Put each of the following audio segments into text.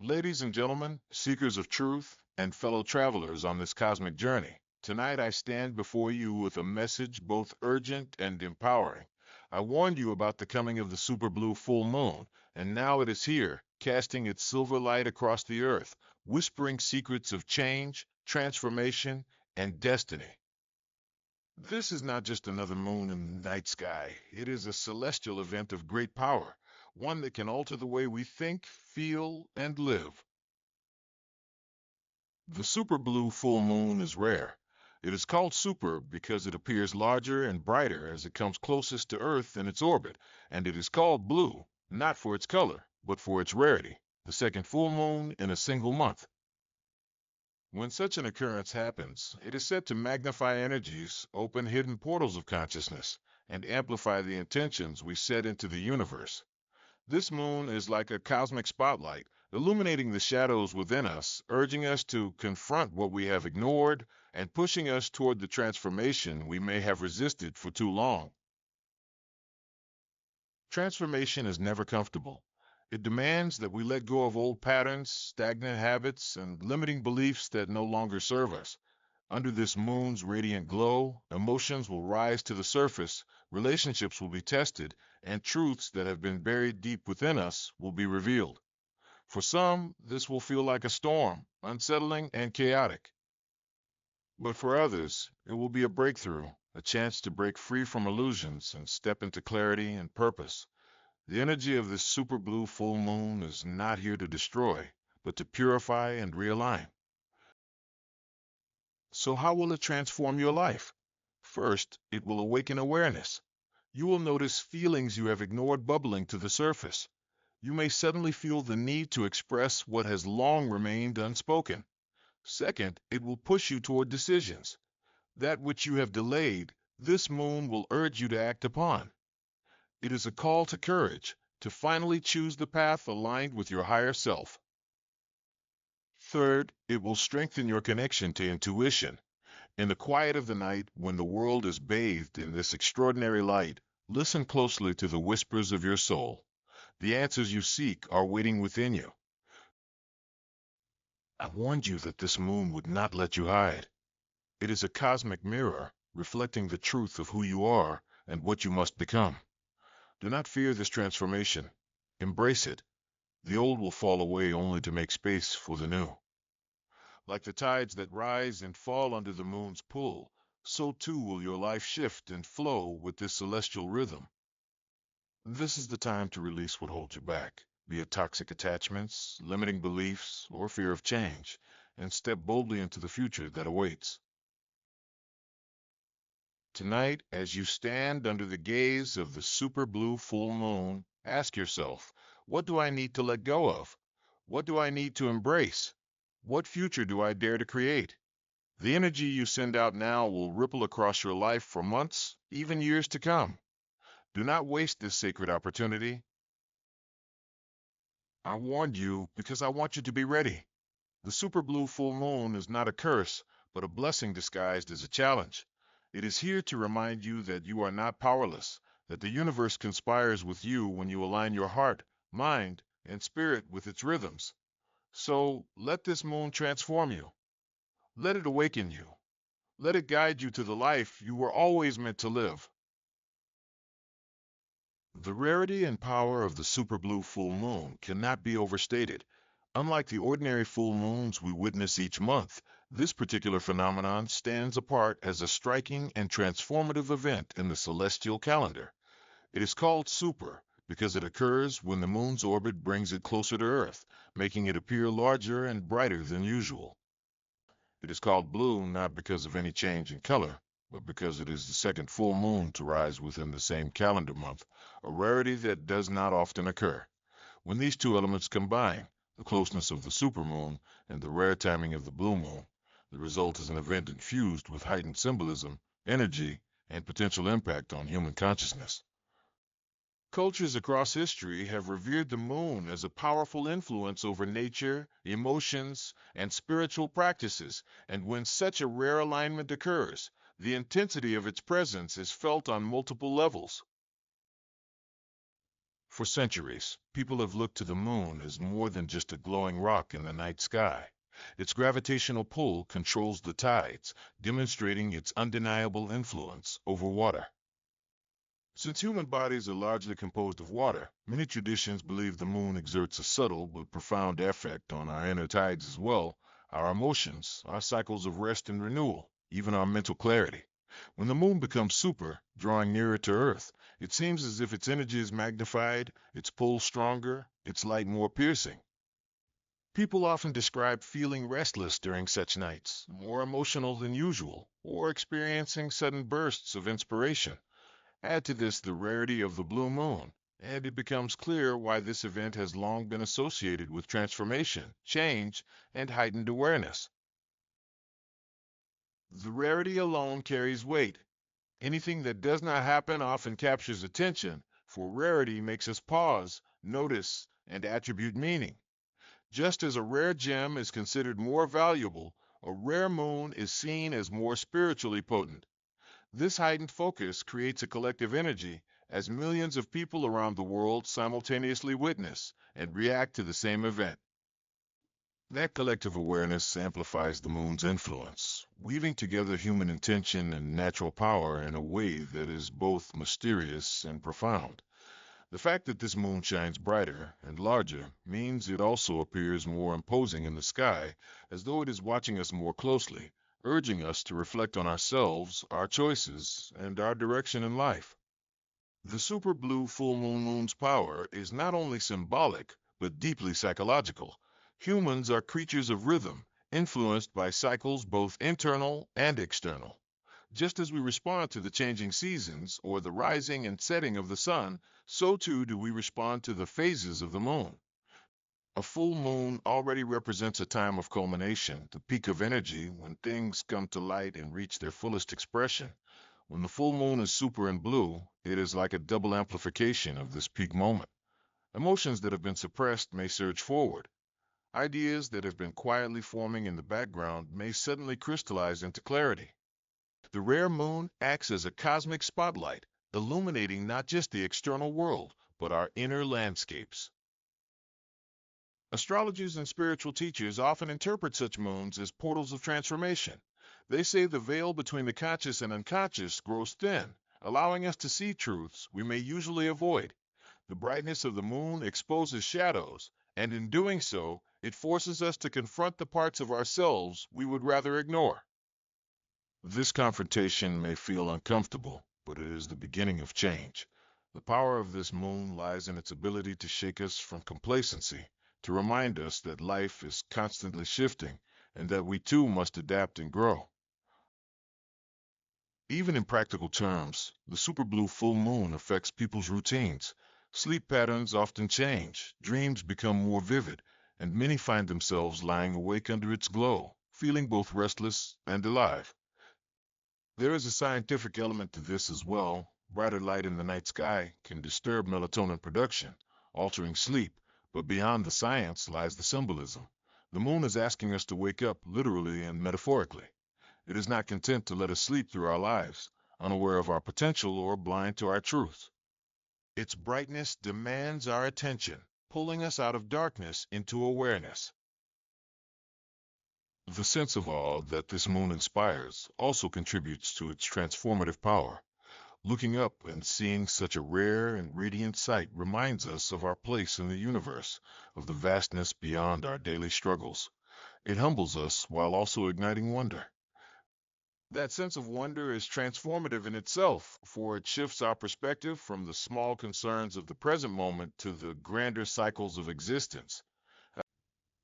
Ladies and gentlemen, seekers of truth, and fellow travelers on this cosmic journey, tonight I stand before you with a message both urgent and empowering. I warned you about the coming of the super blue full moon, and now it is here, casting its silver light across the earth, whispering secrets of change, transformation, and destiny. This is not just another moon in the night sky. It is a celestial event of great power, one that can alter the way we think, feel, and live. The super blue full moon is rare. It is called super because it appears larger and brighter as it comes closest to Earth in its orbit, and it is called blue, not for its color, but for its rarity, the second full moon in a single month. When such an occurrence happens, it is said to magnify energies, open hidden portals of consciousness, and amplify the intentions we set into the universe. This moon is like a cosmic spotlight, illuminating the shadows within us, urging us to confront what we have ignored, and pushing us toward the transformation we may have resisted for too long. Transformation is never comfortable. It demands that we let go of old patterns, stagnant habits, and limiting beliefs that no longer serve us. Under this moon's radiant glow, emotions will rise to the surface, relationships will be tested, and truths that have been buried deep within us will be revealed. For some, this will feel like a storm, unsettling and chaotic. But for others, it will be a breakthrough, a chance to break free from illusions and step into clarity and purpose. The energy of this super blue full moon is not here to destroy, but to purify and realign. So, how will it transform your life? First, it will awaken awareness. You will notice feelings you have ignored bubbling to the surface. You may suddenly feel the need to express what has long remained unspoken. Second, it will push you toward decisions. That which you have delayed, this moon will urge you to act upon. It is a call to courage, to finally choose the path aligned with your higher self. Third, it will strengthen your connection to intuition. In the quiet of the night, when the world is bathed in this extraordinary light, listen closely to the whispers of your soul. The answers you seek are waiting within you. I warned you that this moon would not let you hide. It is a cosmic mirror, reflecting the truth of who you are and what you must become. Do not fear this transformation. Embrace it. The old will fall away only to make space for the new. Like the tides that rise and fall under the moon's pull, so too will your life shift and flow with this celestial rhythm. This is the time to release what holds you back, be it toxic attachments, limiting beliefs, or fear of change, and step boldly into the future that awaits. Tonight, as you stand under the gaze of the super blue full moon, ask yourself, what do I need to let go of? What do I need to embrace? What future do I dare to create? The energy you send out now will ripple across your life for months, even years to come. Do not waste this sacred opportunity. I warned you because I want you to be ready. The super blue full moon is not a curse, but a blessing disguised as a challenge. It is here to remind you that you are not powerless, that the universe conspires with you when you align your heart, mind, and spirit with its rhythms. So let this moon transform you. Let it awaken you. Let it guide you to the life you were always meant to live. The rarity and power of the super blue full moon cannot be overstated. Unlike the ordinary full moons we witness each month, this particular phenomenon stands apart as a striking and transformative event in the celestial calendar. It is called super because it occurs when the moon's orbit brings it closer to Earth, making it appear larger and brighter than usual. It is called blue not because of any change in color, but because it is the second full moon to rise within the same calendar month, a rarity that does not often occur. When these two elements combine, the closeness of the supermoon and the rare timing of the blue moon, the result is an event infused with heightened symbolism, energy, and potential impact on human consciousness. Cultures across history have revered the moon as a powerful influence over nature, emotions, and spiritual practices, and when such a rare alignment occurs, the intensity of its presence is felt on multiple levels. For centuries, people have looked to the moon as more than just a glowing rock in the night sky. Its gravitational pull controls the tides, demonstrating its undeniable influence over water. Since human bodies are largely composed of water, many traditions believe the moon exerts a subtle but profound effect on our inner tides as well, our emotions, our cycles of rest and renewal, even our mental clarity. When the moon becomes super, drawing nearer to Earth, it seems as if its energy is magnified, its pull stronger, its light more piercing. People often describe feeling restless during such nights, more emotional than usual, or experiencing sudden bursts of inspiration. Add to this the rarity of the blue moon, and it becomes clear why this event has long been associated with transformation, change, and heightened awareness. The rarity alone carries weight. Anything that does not happen often captures attention, for rarity makes us pause, notice, and attribute meaning. Just as a rare gem is considered more valuable, a rare moon is seen as more spiritually potent. This heightened focus creates a collective energy as millions of people around the world simultaneously witness and react to the same event. That collective awareness amplifies the moon's influence, weaving together human intention and natural power in a way that is both mysterious and profound. The fact that this moon shines brighter and larger means it also appears more imposing in the sky, as though it is watching us more closely, urging us to reflect on ourselves, our choices, and our direction in life. The super blue full moon's power is not only symbolic, but deeply psychological. Humans are creatures of rhythm, influenced by cycles both internal and external. Just as we respond to the changing seasons or the rising and setting of the sun, so too do we respond to the phases of the moon. A full moon already represents a time of culmination, the peak of energy when things come to light and reach their fullest expression. When the full moon is super and blue, it is like a double amplification of this peak moment. Emotions that have been suppressed may surge forward. Ideas that have been quietly forming in the background may suddenly crystallize into clarity. The rare moon acts as a cosmic spotlight, illuminating not just the external world, but our inner landscapes. Astrologers and spiritual teachers often interpret such moons as portals of transformation. They say the veil between the conscious and unconscious grows thin, allowing us to see truths we may usually avoid. The brightness of the moon exposes shadows, and in doing so, it forces us to confront the parts of ourselves we would rather ignore. This confrontation may feel uncomfortable, but it is the beginning of change. The power of this moon lies in its ability to shake us from complacency, to remind us that life is constantly shifting and that we too must adapt and grow. Even in practical terms, the super blue full moon affects people's routines. Sleep patterns often change, dreams become more vivid, and many find themselves lying awake under its glow, feeling both restless and alive. There is a scientific element to this as well. Brighter light in the night sky can disturb melatonin production, altering sleep, but beyond the science lies the symbolism. The moon is asking us to wake up, literally and metaphorically. It is not content to let us sleep through our lives, unaware of our potential or blind to our truth. Its brightness demands our attention, pulling us out of darkness into awareness. The sense of awe that this moon inspires also contributes to its transformative power. Looking up and seeing such a rare and radiant sight reminds us of our place in the universe, of the vastness beyond our daily struggles. It humbles us while also igniting wonder. That sense of wonder is transformative in itself, for it shifts our perspective from the small concerns of the present moment to the grander cycles of existence.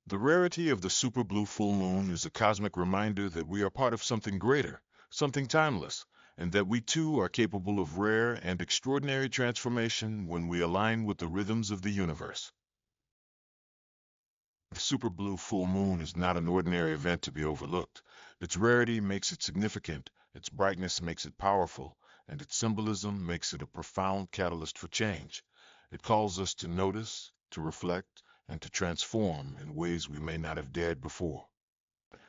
The rarity of the super blue full moon is a cosmic reminder that we are part of something greater, something timeless, and that we too are capable of rare and extraordinary transformation when we align with the rhythms of the universe. The super blue full moon is not an ordinary event to be overlooked. Its rarity makes it significant, its brightness makes it powerful, and its symbolism makes it a profound catalyst for change. It calls us to notice, to reflect, and to transform in ways we may not have dared before.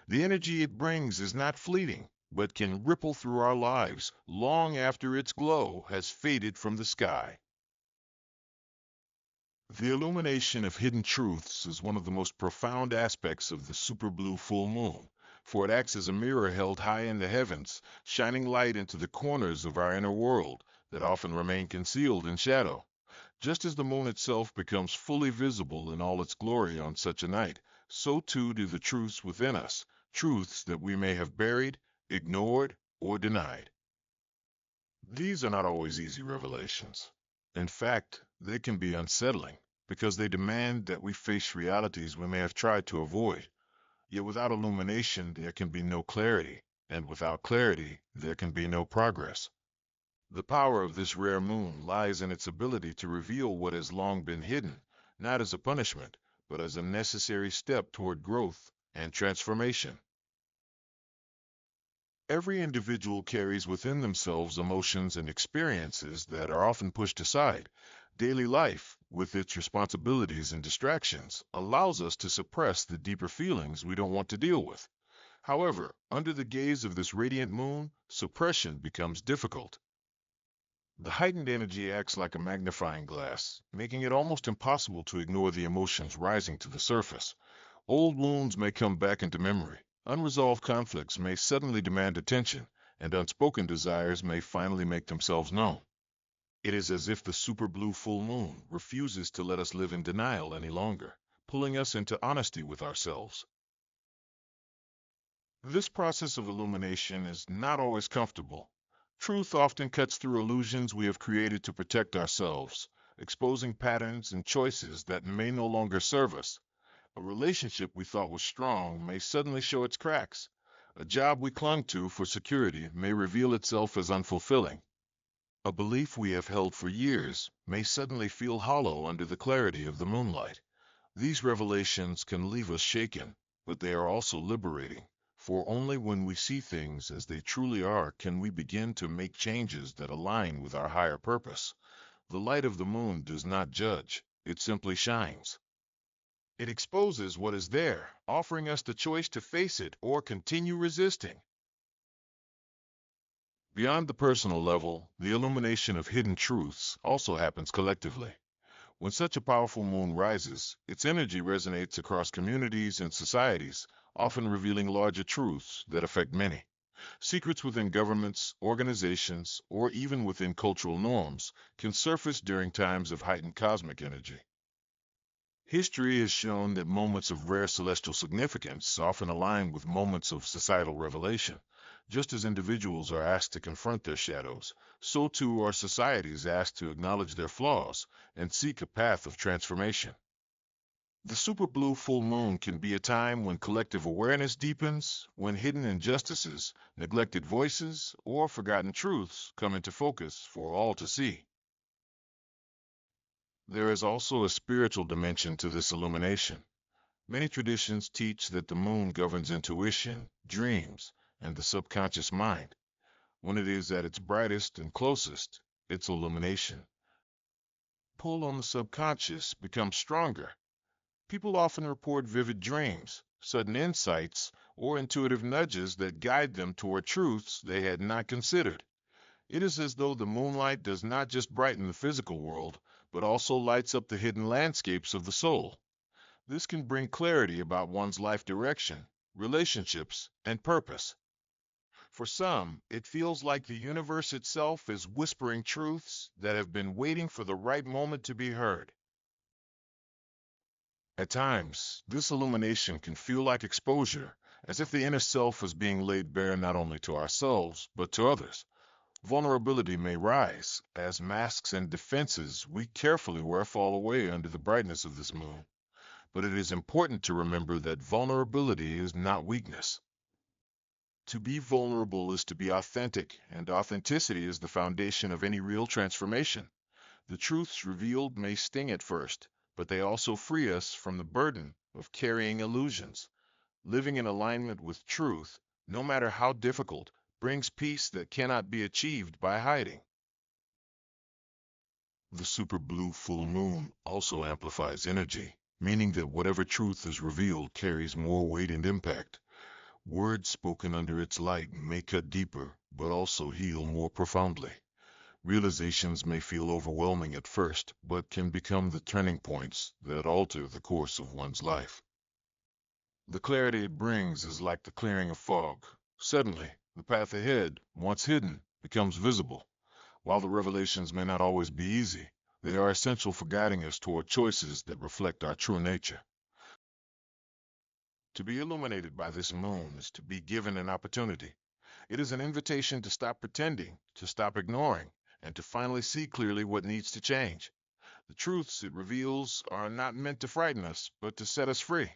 The energy it brings is not fleeting, but can ripple through our lives long after its glow has faded from the sky. The illumination of hidden truths is one of the most profound aspects of the super blue full moon, for it acts as a mirror held high in the heavens, shining light into the corners of our inner world that often remain concealed in shadow. Just as the moon itself becomes fully visible in all its glory on such a night, so too do the truths within us, truths that we may have buried, ignored, or denied. These are not always easy revelations. In fact, they can be unsettling because they demand that we face realities we may have tried to avoid. Yet without illumination, there can be no clarity, and without clarity, there can be no progress. The power of this rare moon lies in its ability to reveal what has long been hidden, not as a punishment, but as a necessary step toward growth and transformation. Every individual carries within themselves emotions and experiences that are often pushed aside. Daily life, with its responsibilities and distractions, allows us to suppress the deeper feelings we don't want to deal with. However, under the gaze of this radiant moon, suppression becomes difficult. The heightened energy acts like a magnifying glass, making it almost impossible to ignore the emotions rising to the surface. Old wounds may come back into memory, unresolved conflicts may suddenly demand attention, and unspoken desires may finally make themselves known. It is as if the super blue full moon refuses to let us live in denial any longer, pulling us into honesty with ourselves. This process of illumination is not always comfortable. Truth often cuts through illusions we have created to protect ourselves, exposing patterns and choices that may no longer serve us. A relationship we thought was strong may suddenly show its cracks. A job we clung to for security may reveal itself as unfulfilling. A belief we have held for years may suddenly feel hollow under the clarity of the moonlight. These revelations can leave us shaken, but they are also liberating, for only when we see things as they truly are can we begin to make changes that align with our higher purpose. The light of the moon does not judge, it simply shines. It exposes what is there, offering us the choice to face it or continue resisting. Beyond the personal level, the illumination of hidden truths also happens collectively. When such a powerful moon rises, its energy resonates across communities and societies, often revealing larger truths that affect many. Secrets within governments, organizations, or even within cultural norms can surface during times of heightened cosmic energy. History has shown that moments of rare celestial significance often align with moments of societal revelation. Just as individuals are asked to confront their shadows, so too are societies asked to acknowledge their flaws and seek a path of transformation. The super blue full moon can be a time when collective awareness deepens, when hidden injustices, neglected voices, or forgotten truths come into focus for all to see. There is also a spiritual dimension to this illumination. Many traditions teach that the moon governs intuition, dreams, and the subconscious mind. When it is at its brightest and closest, its illumination pull on the subconscious becomes stronger. People often report vivid dreams, sudden insights, or intuitive nudges that guide them toward truths they had not considered. It is as though the moonlight does not just brighten the physical world, but also lights up the hidden landscapes of the soul. This can bring clarity about one's life direction, relationships, and purpose. For some, it feels like the universe itself is whispering truths that have been waiting for the right moment to be heard. At times, this illumination can feel like exposure, as if the inner self is being laid bare not only to ourselves, but to others. Vulnerability may rise, as masks and defenses we carefully wear fall away under the brightness of this moon. But it is important to remember that vulnerability is not weakness. To be vulnerable is to be authentic, and authenticity is the foundation of any real transformation. The truths revealed may sting at first, but they also free us from the burden of carrying illusions. Living in alignment with truth, no matter how difficult, brings peace that cannot be achieved by hiding. The super blue full moon also amplifies energy, meaning that whatever truth is revealed carries more weight and impact. Words spoken under its light may cut deeper, but also heal more profoundly. Realizations may feel overwhelming at first, but can become the turning points that alter the course of one's life. The clarity it brings is like the clearing of fog. Suddenly, the path ahead, once hidden, becomes visible. While the revelations may not always be easy, they are essential for guiding us toward choices that reflect our true nature. To be illuminated by this moon is to be given an opportunity. It is an invitation to stop pretending, to stop ignoring, and to finally see clearly what needs to change. The truths it reveals are not meant to frighten us, but to set us free.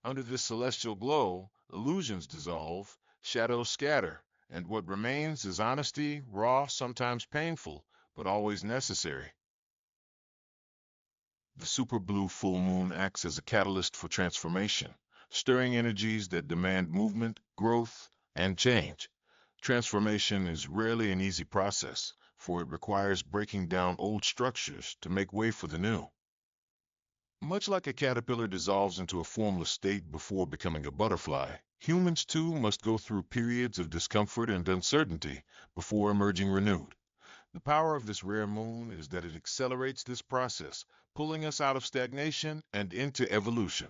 Under this celestial glow, illusions dissolve, shadows scatter, and what remains is honesty, raw, sometimes painful, but always necessary. The super blue full moon acts as a catalyst for transformation, stirring energies that demand movement, growth, and change. Transformation is rarely an easy process, for it requires breaking down old structures to make way for the new. Much like a caterpillar dissolves into a formless state before becoming a butterfly, humans too must go through periods of discomfort and uncertainty before emerging renewed. The power of this rare moon is that it accelerates this process, pulling us out of stagnation and into evolution.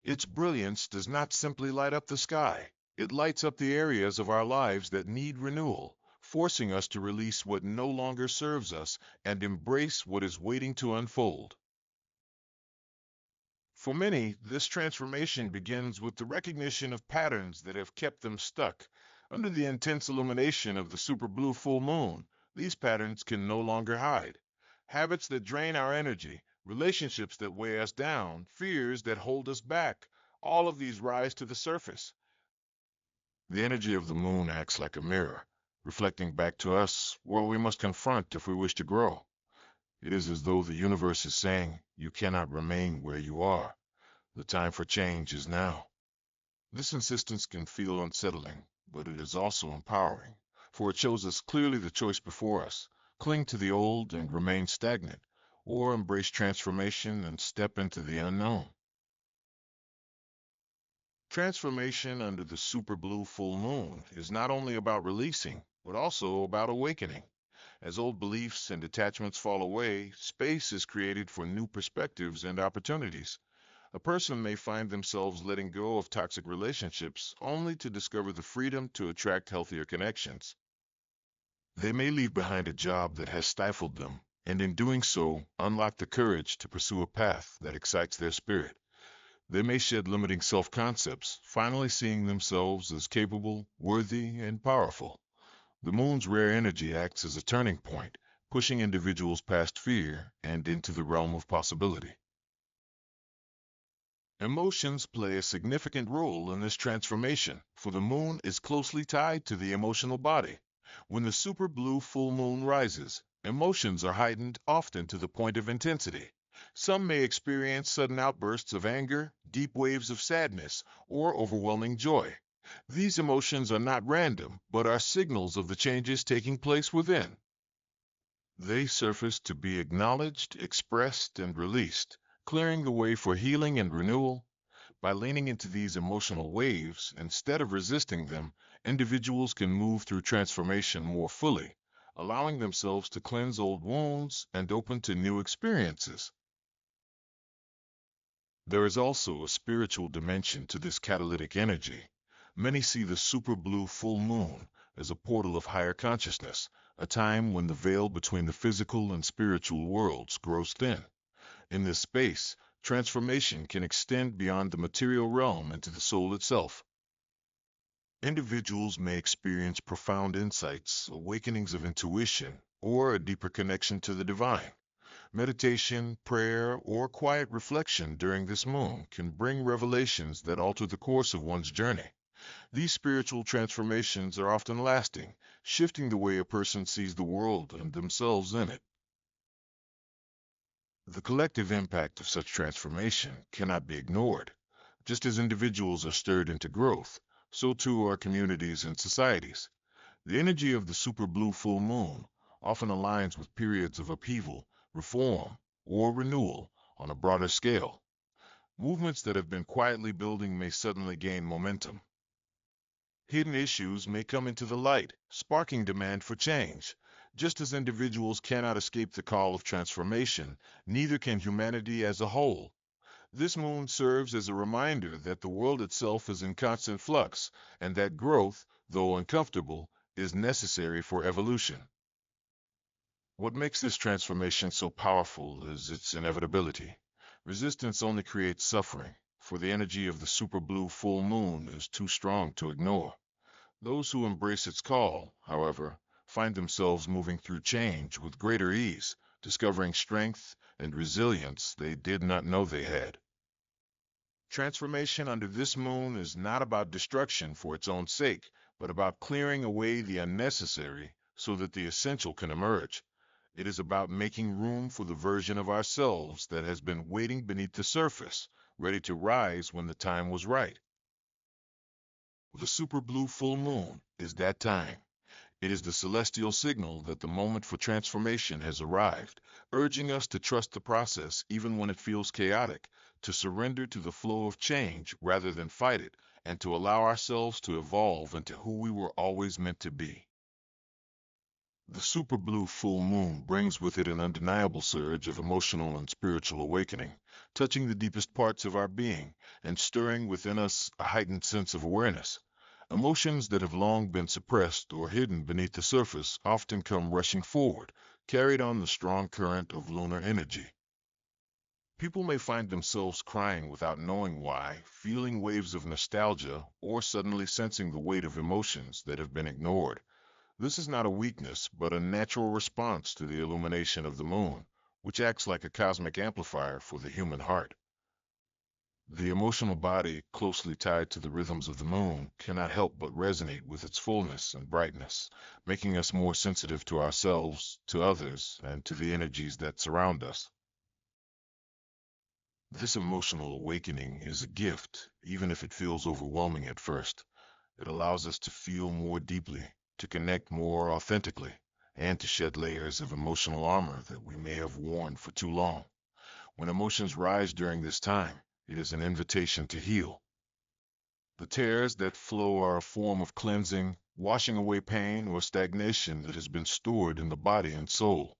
Its brilliance does not simply light up the sky, it lights up the areas of our lives that need renewal, forcing us to release what no longer serves us and embrace what is waiting to unfold. For many, this transformation begins with the recognition of patterns that have kept them stuck. Under the intense illumination of the super blue full moon, these patterns can no longer hide. Habits that drain our energy, relationships that weigh us down, fears that hold us back, all of these rise to the surface. The energy of the moon acts like a mirror, reflecting back to us what we must confront if we wish to grow. It is as though the universe is saying, you cannot remain where you are. The time for change is now. This insistence can feel unsettling, but it is also empowering, for it shows us clearly the choice before us: cling to the old and remain stagnant, or embrace transformation and step into the unknown. Transformation under the super blue full moon is not only about releasing, but also about awakening. As old beliefs and attachments fall away, space is created for new perspectives and opportunities. A person may find themselves letting go of toxic relationships only to discover the freedom to attract healthier connections. They may leave behind a job that has stifled them, and in doing so, unlock the courage to pursue a path that excites their spirit. They may shed limiting self-concepts, finally seeing themselves as capable, worthy, and powerful. The moon's rare energy acts as a turning point, pushing individuals past fear and into the realm of possibility. Emotions play a significant role in this transformation, for the moon is closely tied to the emotional body. When the super blue full moon rises, emotions are heightened, often to the point of intensity. Some may experience sudden outbursts of anger, deep waves of sadness, or overwhelming joy. These emotions are not random, but are signals of the changes taking place within. They surface to be acknowledged, expressed, and released, clearing the way for healing and renewal. By leaning into these emotional waves instead of resisting them, individuals can move through transformation more fully, allowing themselves to cleanse old wounds and open to new experiences. There is also a spiritual dimension to this catalytic energy. Many see the super blue full moon as a portal of higher consciousness, a time when the veil between the physical and spiritual worlds grows thin. In this space, transformation can extend beyond the material realm into the soul itself. Individuals may experience profound insights, awakenings of intuition, or a deeper connection to the divine. Meditation, prayer, or quiet reflection during this moon can bring revelations that alter the course of one's journey. These spiritual transformations are often lasting, shifting the way a person sees the world and themselves in it. The collective impact of such transformation cannot be ignored. Just as individuals are stirred into growth, so too are communities and societies. The energy of the super blue full moon often aligns with periods of upheaval, reform, or renewal on a broader scale. Movements that have been quietly building may suddenly gain momentum. Hidden issues may come into the light, sparking demand for change. Just as individuals cannot escape the call of transformation, neither can humanity as a whole. This moon serves as a reminder that the world itself is in constant flux, and that growth, though uncomfortable, is necessary for evolution. What makes this transformation so powerful is its inevitability. Resistance only creates suffering, for the energy of the super blue full moon is too strong to ignore. Those who embrace its call, however, find themselves moving through change with greater ease, discovering strength and resilience they did not know they had. Transformation under this moon is not about destruction for its own sake, but about clearing away the unnecessary so that the essential can emerge. It is about making room for the version of ourselves that has been waiting beneath the surface, ready to rise when the time was right. The super blue full moon is that time. It is the celestial signal that the moment for transformation has arrived, urging us to trust the process even when it feels chaotic, to surrender to the flow of change rather than fight it, and to allow ourselves to evolve into who we were always meant to be. The super blue full moon brings with it an undeniable surge of emotional and spiritual awakening, touching the deepest parts of our being and stirring within us a heightened sense of awareness. Emotions that have long been suppressed or hidden beneath the surface often come rushing forward, carried on the strong current of lunar energy. People may find themselves crying without knowing why, feeling waves of nostalgia, or suddenly sensing the weight of emotions that have been ignored. This is not a weakness, but a natural response to the illumination of the moon, which acts like a cosmic amplifier for the human heart. The emotional body, closely tied to the rhythms of the moon, cannot help but resonate with its fullness and brightness, making us more sensitive to ourselves, to others, and to the energies that surround us. This emotional awakening is a gift, even if it feels overwhelming at first. It allows us to feel more deeply, to connect more authentically, and to shed layers of emotional armor that we may have worn for too long. When emotions rise during this time, it is an invitation to heal. The tears that flow are a form of cleansing, washing away pain or stagnation that has been stored in the body and soul.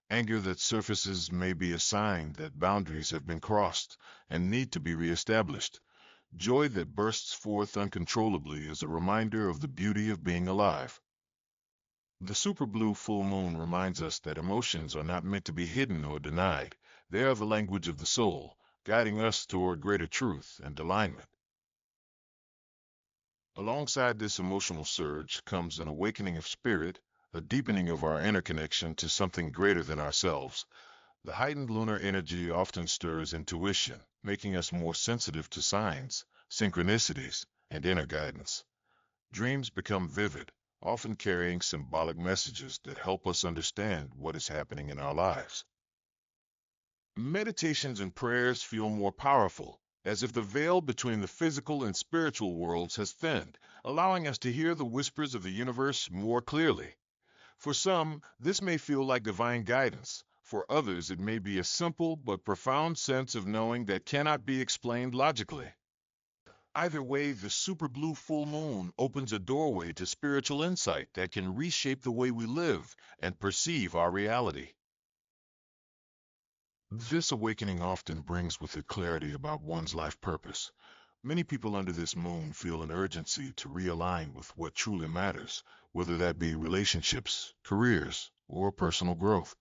Anger that surfaces may be a sign that boundaries have been crossed and need to be reestablished. Joy that bursts forth uncontrollably is a reminder of the beauty of being alive. The super blue full moon reminds us that emotions are not meant to be hidden or denied. They are the language of the soul, guiding us toward greater truth and alignment. Alongside this emotional surge comes an awakening of spirit, a deepening of our inner connection to something greater than ourselves. The heightened lunar energy often stirs intuition, making us more sensitive to signs, synchronicities, and inner guidance. Dreams become vivid, often carrying symbolic messages that help us understand what is happening in our lives. Meditations and prayers feel more powerful, as if the veil between the physical and spiritual worlds has thinned, allowing us to hear the whispers of the universe more clearly. For some, this may feel like divine guidance. For others, it may be a simple but profound sense of knowing that cannot be explained logically. Either way, the super blue full moon opens a doorway to spiritual insight that can reshape the way we live and perceive our reality. This awakening often brings with it clarity about one's life purpose. Many people under this moon feel an urgency to realign with what truly matters, whether that be relationships, careers, or personal growth.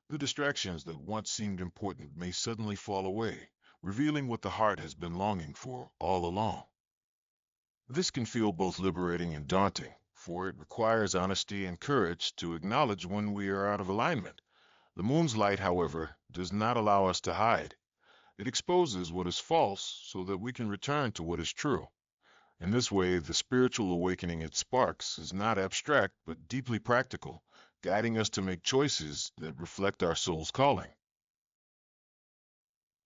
The distractions that once seemed important may suddenly fall away, revealing what the heart has been longing for all along. This can feel both liberating and daunting, for it requires honesty and courage to acknowledge when we are out of alignment. The moon's light, however, does not allow us to hide. It exposes what is false so that we can return to what is true. In this way, the spiritual awakening it sparks is not abstract but deeply practical, guiding us to make choices that reflect our soul's calling.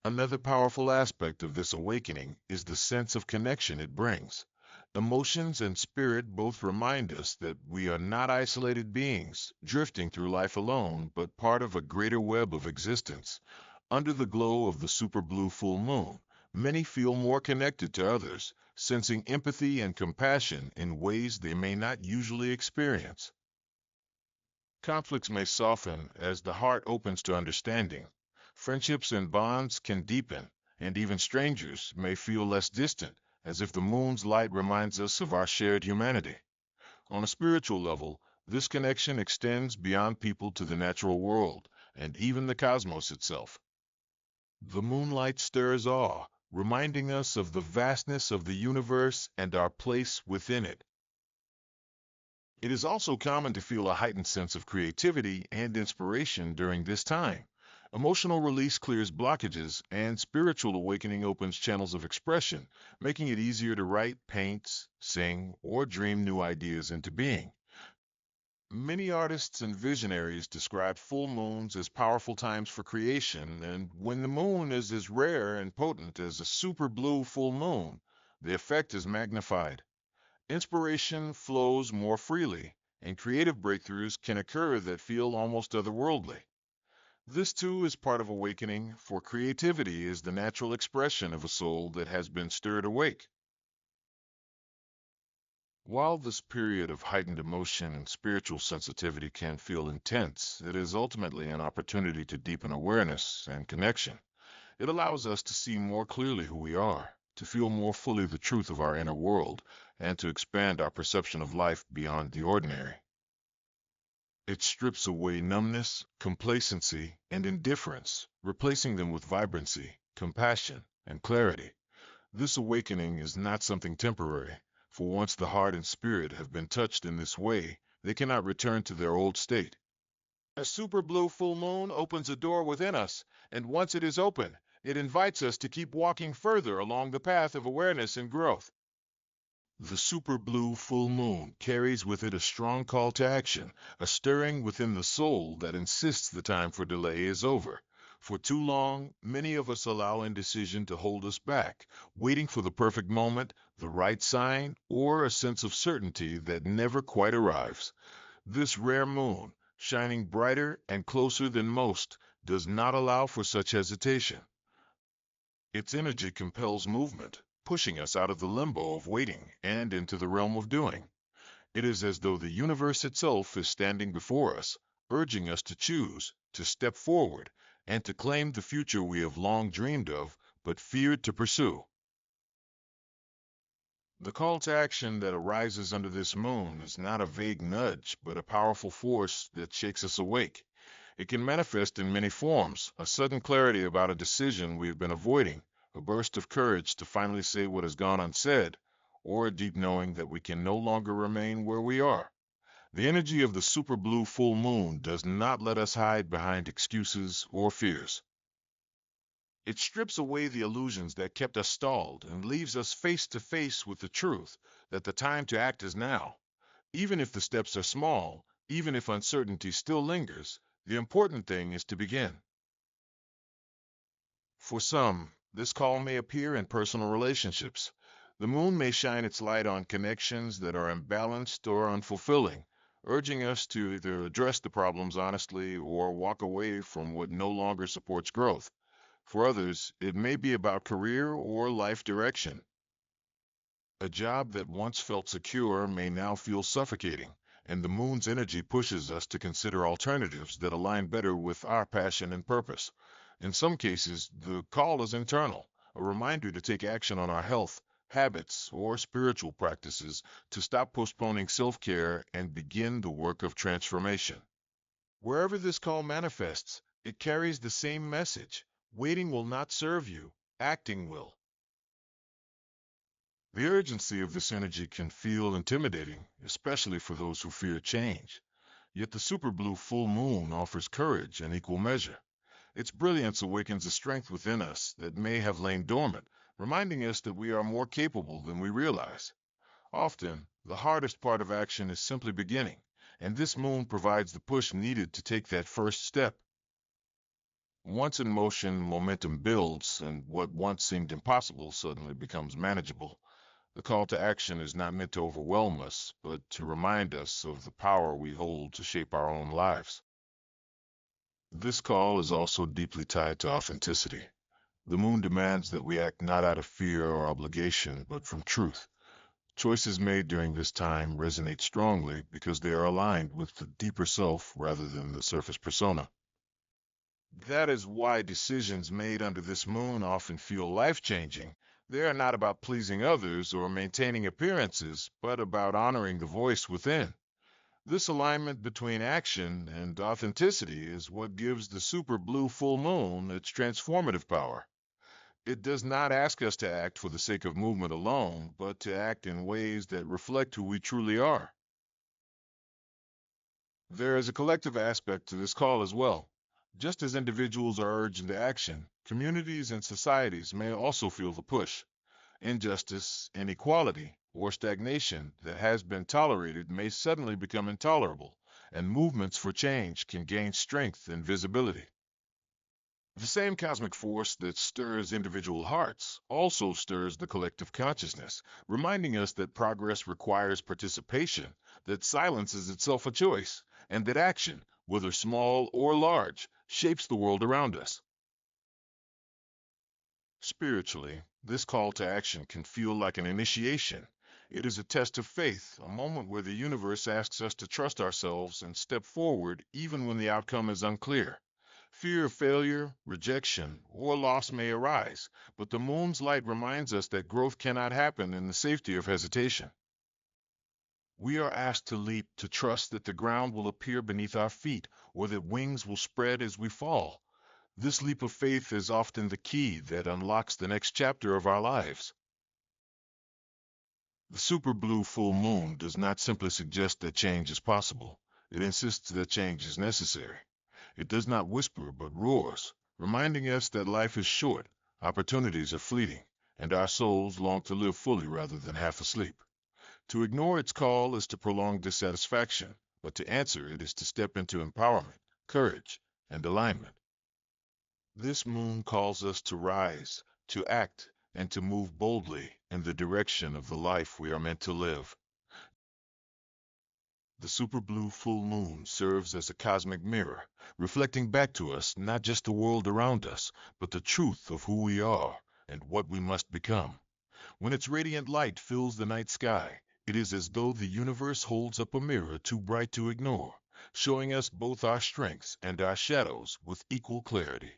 Another powerful aspect of this awakening is the sense of connection it brings. Emotions and spirit both remind us that we are not isolated beings, drifting through life alone, but part of a greater web of existence. Under the glow of the super blue full moon, many feel more connected to others, sensing empathy and compassion in ways they may not usually experience. Conflicts may soften as the heart opens to understanding. Friendships and bonds can deepen, and even strangers may feel less distant, as if the moon's light reminds us of our shared humanity. On a spiritual level, this connection extends beyond people to the natural world, and even the cosmos itself. The moonlight stirs awe, reminding us of the vastness of the universe and our place within it. It is also common to feel a heightened sense of creativity and inspiration during this time. Emotional release clears blockages, and spiritual awakening opens channels of expression, making it easier to write, paint, sing, or dream new ideas into being. Many artists and visionaries describe full moons as powerful times for creation, and when the moon is as rare and potent as a super blue full moon, the effect is magnified. Inspiration flows more freely, and creative breakthroughs can occur that feel almost otherworldly. This too is part of awakening, for creativity is the natural expression of a soul that has been stirred awake. While this period of heightened emotion and spiritual sensitivity can feel intense, it is ultimately an opportunity to deepen awareness and connection. It allows us to see more clearly who we are, to feel more fully the truth of our inner world, and to expand our perception of life beyond the ordinary. It strips away numbness, complacency, and indifference, replacing them with vibrancy, compassion, and clarity. This awakening is not something temporary, for once the heart and spirit have been touched in this way, they cannot return to their old state. A super blue full moon opens a door within us, and once it is open, it invites us to keep walking further along the path of awareness and growth. The super blue full moon carries with it a strong call to action, a stirring within the soul that insists the time for delay is over. For too long, many of us allow indecision to hold us back, waiting for the perfect moment, the right sign, or a sense of certainty that never quite arrives. This rare moon, shining brighter and closer than most, does not allow for such hesitation. Its energy compels movement, pushing us out of the limbo of waiting and into the realm of doing. It is as though the universe itself is standing before us, urging us to choose, to step forward, and to claim the future we have long dreamed of, but feared to pursue. The call to action that arises under this moon is not a vague nudge, but a powerful force that shakes us awake. It can manifest in many forms: a sudden clarity about a decision we have been avoiding, a burst of courage to finally say what has gone unsaid, or a deep knowing that we can no longer remain where we are. The energy of the super blue full moon does not let us hide behind excuses or fears. It strips away the illusions that kept us stalled and leaves us face to face with the truth that the time to act is now. Even if the steps are small, even if uncertainty still lingers, the important thing is to begin. For some, this call may appear in personal relationships. The moon may shine its light on connections that are imbalanced or unfulfilling, urging us to either address the problems honestly or walk away from what no longer supports growth. For others, it may be about career or life direction. A job that once felt secure may now feel suffocating, and the moon's energy pushes us to consider alternatives that align better with our passion and purpose. In some cases, the call is internal, a reminder to take action on our health, habits, or spiritual practices, to stop postponing self-care and begin the work of transformation. Wherever this call manifests, it carries the same message: waiting will not serve you, acting will. The urgency of this energy can feel intimidating, especially for those who fear change. Yet the super blue full moon offers courage in equal measure. Its brilliance awakens a strength within us that may have lain dormant, reminding us that we are more capable than we realize. Often, the hardest part of action is simply beginning, and this moon provides the push needed to take that first step. Once in motion, momentum builds, and what once seemed impossible suddenly becomes manageable. The call to action is not meant to overwhelm us, but to remind us of the power we hold to shape our own lives. This call is also deeply tied to authenticity. The moon demands that we act not out of fear or obligation, but from truth. Choices made during this time resonate strongly because they are aligned with the deeper self rather than the surface persona. That is why decisions made under this moon often feel life-changing. They are not about pleasing others or maintaining appearances, but about honoring the voice within. This alignment between action and authenticity is what gives the super blue full moon its transformative power. It does not ask us to act for the sake of movement alone, but to act in ways that reflect who we truly are. There is a collective aspect to this call as well. Just as individuals are urged into action, communities and societies may also feel the push. Injustice, inequality, or stagnation that has been tolerated may suddenly become intolerable, and movements for change can gain strength and visibility. The same cosmic force that stirs individual hearts also stirs the collective consciousness, reminding us that progress requires participation, that silence is itself a choice, and that action, whether small or large, shapes the world around us. Spiritually, this call to action can feel like an initiation. It is a test of faith, a moment where the universe asks us to trust ourselves and step forward even when the outcome is unclear. Fear of failure, rejection, or loss may arise, but the moon's light reminds us that growth cannot happen in the safety of hesitation. We are asked to leap, to trust that the ground will appear beneath our feet, or that wings will spread as we fall. This leap of faith is often the key that unlocks the next chapter of our lives. The super blue full moon does not simply suggest that change is possible. It insists that change is necessary. It does not whisper but roars, reminding us that life is short, opportunities are fleeting, and our souls long to live fully rather than half asleep. To ignore its call is to prolong dissatisfaction, but to answer it is to step into empowerment, courage, and alignment. This moon calls us to rise, to act, and to move boldly in the direction of the life we are meant to live. The super blue full moon serves as a cosmic mirror, reflecting back to us not just the world around us, but the truth of who we are and what we must become. When its radiant light fills the night sky, it is as though the universe holds up a mirror too bright to ignore, showing us both our strengths and our shadows with equal clarity.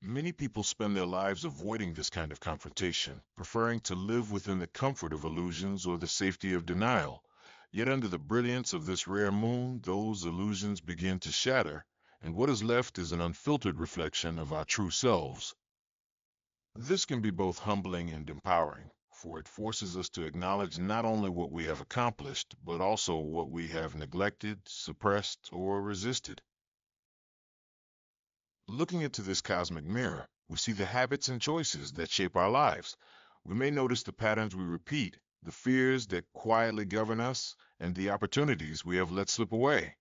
Many people spend their lives avoiding this kind of confrontation, preferring to live within the comfort of illusions or the safety of denial. Yet under the brilliance of this rare moon, those illusions begin to shatter, and what is left is an unfiltered reflection of our true selves. This can be both humbling and empowering, for it forces us to acknowledge not only what we have accomplished, but also what we have neglected, suppressed, or resisted. Looking into this cosmic mirror, we see the habits and choices that shape our lives. We may notice the patterns we repeat, the fears that quietly govern us, and the opportunities we have let slip away.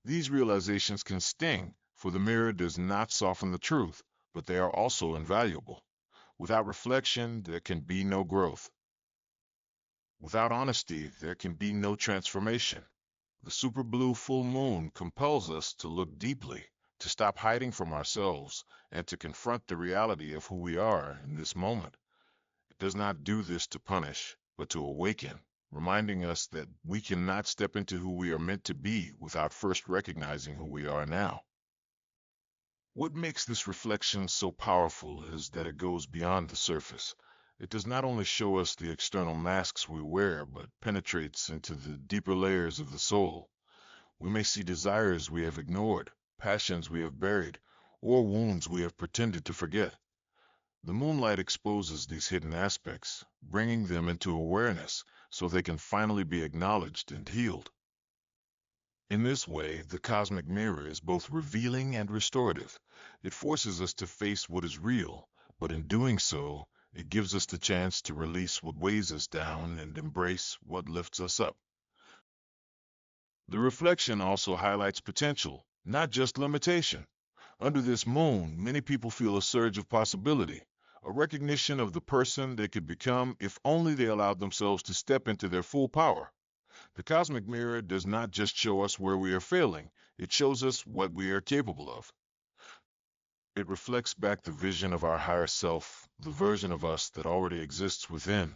These realizations can sting, for the mirror does not soften the truth, but they are also invaluable. Without reflection, there can be no growth. Without honesty, there can be no transformation. The super blue full moon compels us to look deeply, to stop hiding from ourselves, and to confront the reality of who we are in this moment. It does not do this to punish, but to awaken, reminding us that we cannot step into who we are meant to be without first recognizing who we are now. What makes this reflection so powerful is that it goes beyond the surface. It does not only show us the external masks we wear, but penetrates into the deeper layers of the soul. We may see desires we have ignored, passions we have buried, or wounds we have pretended to forget. The moonlight exposes these hidden aspects, bringing them into awareness so they can finally be acknowledged and healed. In this way, the cosmic mirror is both revealing and restorative. It forces us to face what is real, but in doing so, it gives us the chance to release what weighs us down and embrace what lifts us up. The reflection also highlights potential, not just limitation. Under this moon, many people feel a surge of possibility, a recognition of the person they could become if only they allowed themselves to step into their full power. The cosmic mirror does not just show us where we are failing, it shows us what we are capable of. It reflects back the vision of our higher self, the version of us that already exists within,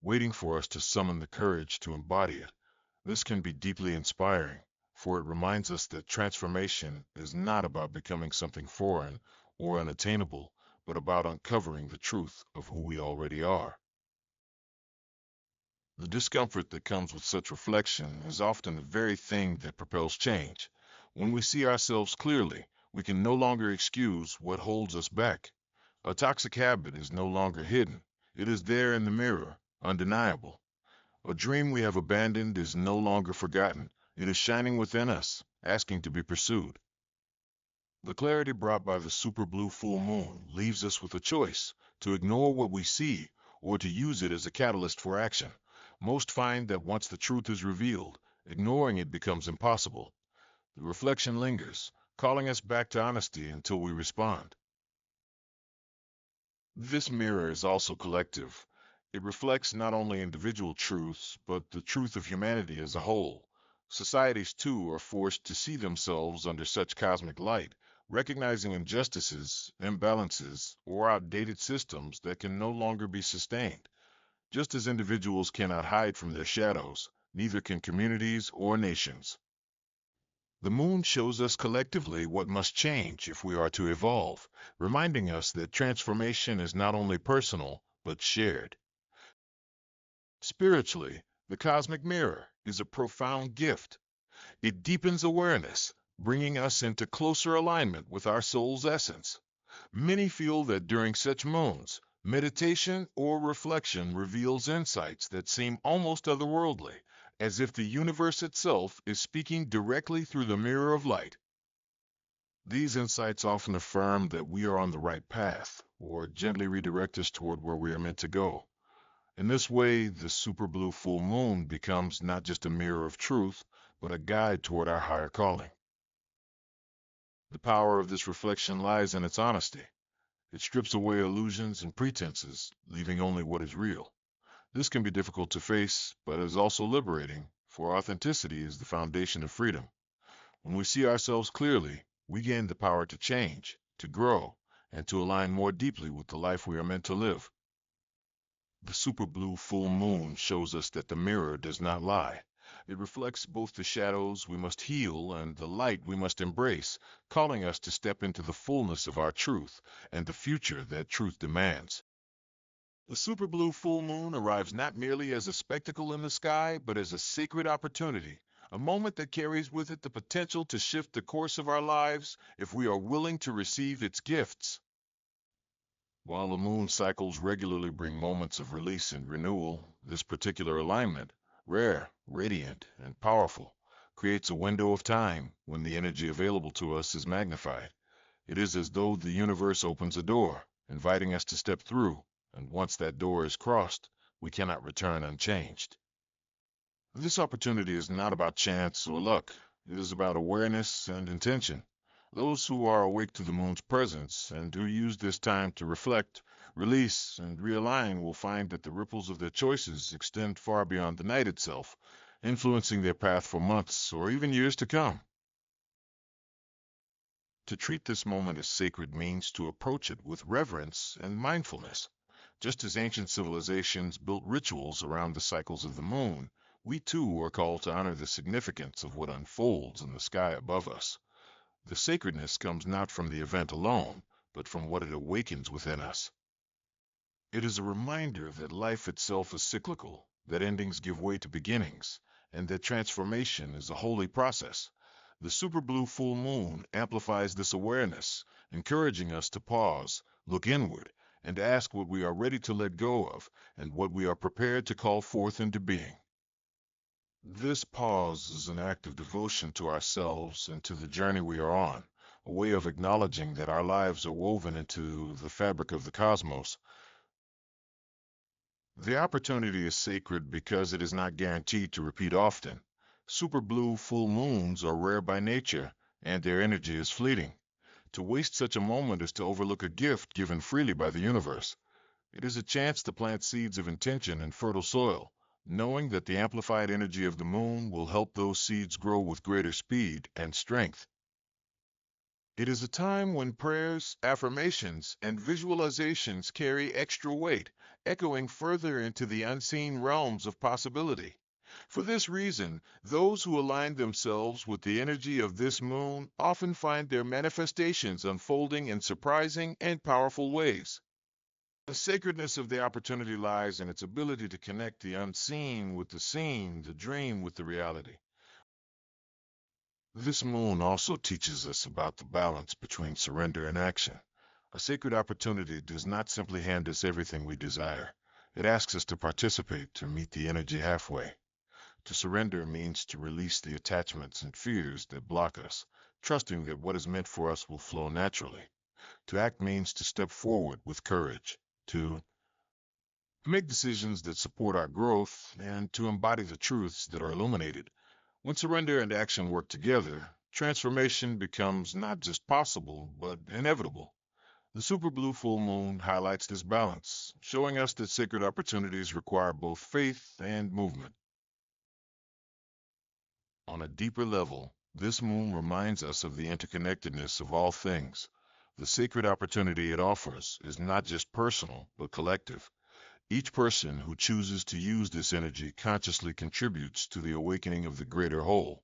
waiting for us to summon the courage to embody it. This can be deeply inspiring, for it reminds us that transformation is not about becoming something foreign or unattainable, but about uncovering the truth of who we already are. The discomfort that comes with such reflection is often the very thing that propels change. When we see ourselves clearly, we can no longer excuse what holds us back. A toxic habit is no longer hidden. It is there in the mirror, undeniable. A dream we have abandoned is no longer forgotten. It is shining within us, asking to be pursued. The clarity brought by the super blue full moon leaves us with a choice: to ignore what we see or to use it as a catalyst for action. Most find that once the truth is revealed, ignoring it becomes impossible. The reflection lingers, calling us back to honesty until we respond. This mirror is also collective. It reflects not only individual truths, but the truth of humanity as a whole. Societies, too, are forced to see themselves under such cosmic light, recognizing injustices, imbalances, or outdated systems that can no longer be sustained. Just as individuals cannot hide from their shadows, neither can communities or nations. The moon shows us collectively what must change if we are to evolve, reminding us that transformation is not only personal, but shared. Spiritually, the cosmic mirror is a profound gift. It deepens awareness, bringing us into closer alignment with our soul's essence. Many feel that during such moons, meditation or reflection reveals insights that seem almost otherworldly, as if the universe itself is speaking directly through the mirror of light. These insights often affirm that we are on the right path, or gently redirect us toward where we are meant to go. In this way, the super blue full moon becomes not just a mirror of truth, but a guide toward our higher calling. The power of this reflection lies in its honesty. It strips away illusions and pretenses, leaving only what is real. This can be difficult to face, but is also liberating, for authenticity is the foundation of freedom. When we see ourselves clearly, we gain the power to change, to grow, and to align more deeply with the life we are meant to live. The super blue full moon shows us that the mirror does not lie. It reflects both the shadows we must heal and the light we must embrace, calling us to step into the fullness of our truth and the future that truth demands. The super blue full moon arrives not merely as a spectacle in the sky, but as a sacred opportunity, a moment that carries with it the potential to shift the course of our lives if we are willing to receive its gifts. While the moon cycles regularly bring moments of release and renewal, this particular alignment, rare, radiant, and powerful, creates a window of time when the energy available to us is magnified. It is as though the universe opens a door, inviting us to step through, and once that door is crossed, we cannot return unchanged. This opportunity is not about chance or luck. It is about awareness and intention. Those who are awake to the moon's presence and who use this time to reflect, release, and realign will find that the ripples of their choices extend far beyond the night itself, influencing their path for months or even years to come. To treat this moment as sacred means to approach it with reverence and mindfulness. Just as ancient civilizations built rituals around the cycles of the moon, we too are called to honor the significance of what unfolds in the sky above us. The sacredness comes not from the event alone, but from what it awakens within us. It is a reminder that life itself is cyclical, that endings give way to beginnings, and that transformation is a holy process. The super blue full moon amplifies this awareness, encouraging us to pause, look inward, and ask what we are ready to let go of and what we are prepared to call forth into being. This pause is an act of devotion to ourselves and to the journey we are on, a way of acknowledging that our lives are woven into the fabric of the cosmos. The opportunity is sacred because it is not guaranteed to repeat often. Super blue full moons are rare by nature, and their energy is fleeting. To waste such a moment is to overlook a gift given freely by the universe. It is a chance to plant seeds of intention in fertile soil, knowing that the amplified energy of the moon will help those seeds grow with greater speed and strength. It is a time when prayers, affirmations, and visualizations carry extra weight, echoing further into the unseen realms of possibility. For this reason, those who align themselves with the energy of this moon often find their manifestations unfolding in surprising and powerful ways. The sacredness of the opportunity lies in its ability to connect the unseen with the seen, the dream with the reality. This moon also teaches us about the balance between surrender and action. A sacred opportunity does not simply hand us everything we desire. It asks us to participate, to meet the energy halfway. To surrender means to release the attachments and fears that block us, trusting that what is meant for us will flow naturally. To act means to step forward with courage, to make decisions that support our growth, and to embody the truths that are illuminated. When surrender and action work together, transformation becomes not just possible, but inevitable. The super blue full moon highlights this balance, showing us that sacred opportunities require both faith and movement. On a deeper level, this moon reminds us of the interconnectedness of all things. The sacred opportunity it offers is not just personal, but collective. Each person who chooses to use this energy consciously contributes to the awakening of the greater whole.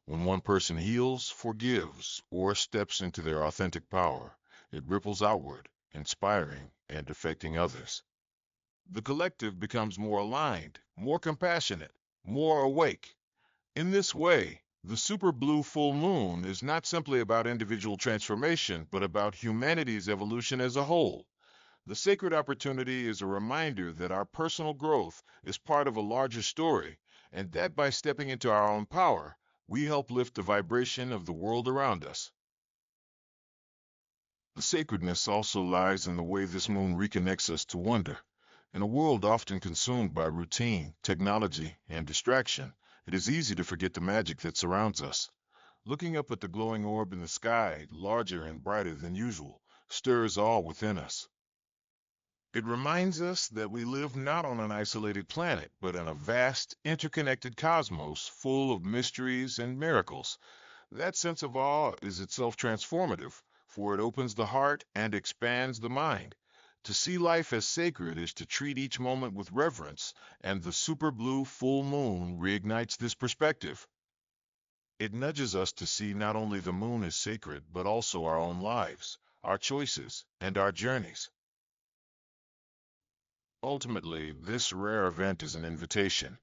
When one person heals, forgives, or steps into their authentic power, it ripples outward, inspiring and affecting others. The collective becomes more aligned, more compassionate, more awake. In this way, the super blue full moon is not simply about individual transformation, but about humanity's evolution as a whole. The sacred opportunity is a reminder that our personal growth is part of a larger story, and that by stepping into our own power, we help lift the vibration of the world around us. The sacredness also lies in the way this moon reconnects us to wonder. In a world often consumed by routine, technology, and distraction, it is easy to forget the magic that surrounds us. Looking up at the glowing orb in the sky, larger and brighter than usual, stirs awe within us. It reminds us that we live not on an isolated planet, but in a vast, interconnected cosmos full of mysteries and miracles. That sense of awe is itself transformative, for it opens the heart and expands the mind. To see life as sacred is to treat each moment with reverence, and the super blue full moon reignites this perspective. It nudges us to see not only the moon as sacred, but also our own lives, our choices, and our journeys. Ultimately, this rare event is an invitation.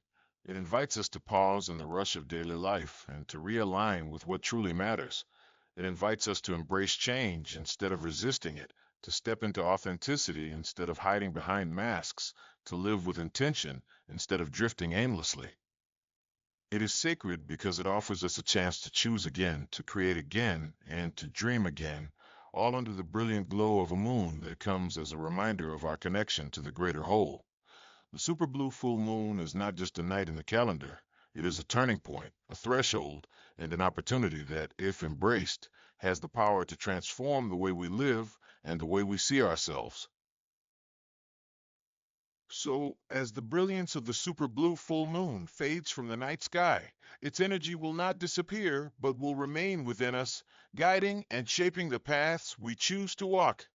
It invites us to pause in the rush of daily life and to realign with what truly matters. It invites us to embrace change instead of resisting it, to step into authenticity instead of hiding behind masks, to live with intention instead of drifting aimlessly. It is sacred because it offers us a chance to choose again, to create again, and to dream again, all under the brilliant glow of a moon that comes as a reminder of our connection to the greater whole. The super blue full moon is not just a night in the calendar. It is a turning point, a threshold, and an opportunity that, if embraced, has the power to transform the way we live and the way we see ourselves. So, as the brilliance of the super blue full moon fades from the night sky, its energy will not disappear, but will remain within us, guiding and shaping the paths we choose to walk.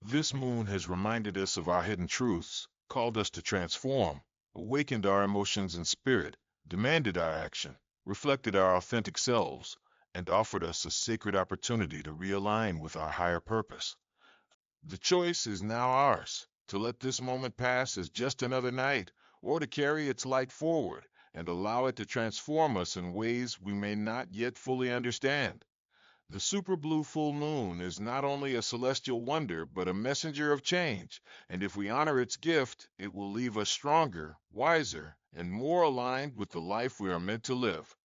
This moon has reminded us of our hidden truths, called us to transform, awakened our emotions and spirit, demanded our action, reflected our authentic selves, and offered us a sacred opportunity to realign with our higher purpose. The choice is now ours, to let this moment pass as just another night, or to carry its light forward and allow it to transform us in ways we may not yet fully understand. The super blue full moon is not only a celestial wonder, but a messenger of change, and if we honor its gift, it will leave us stronger, wiser, and more aligned with the life we are meant to live.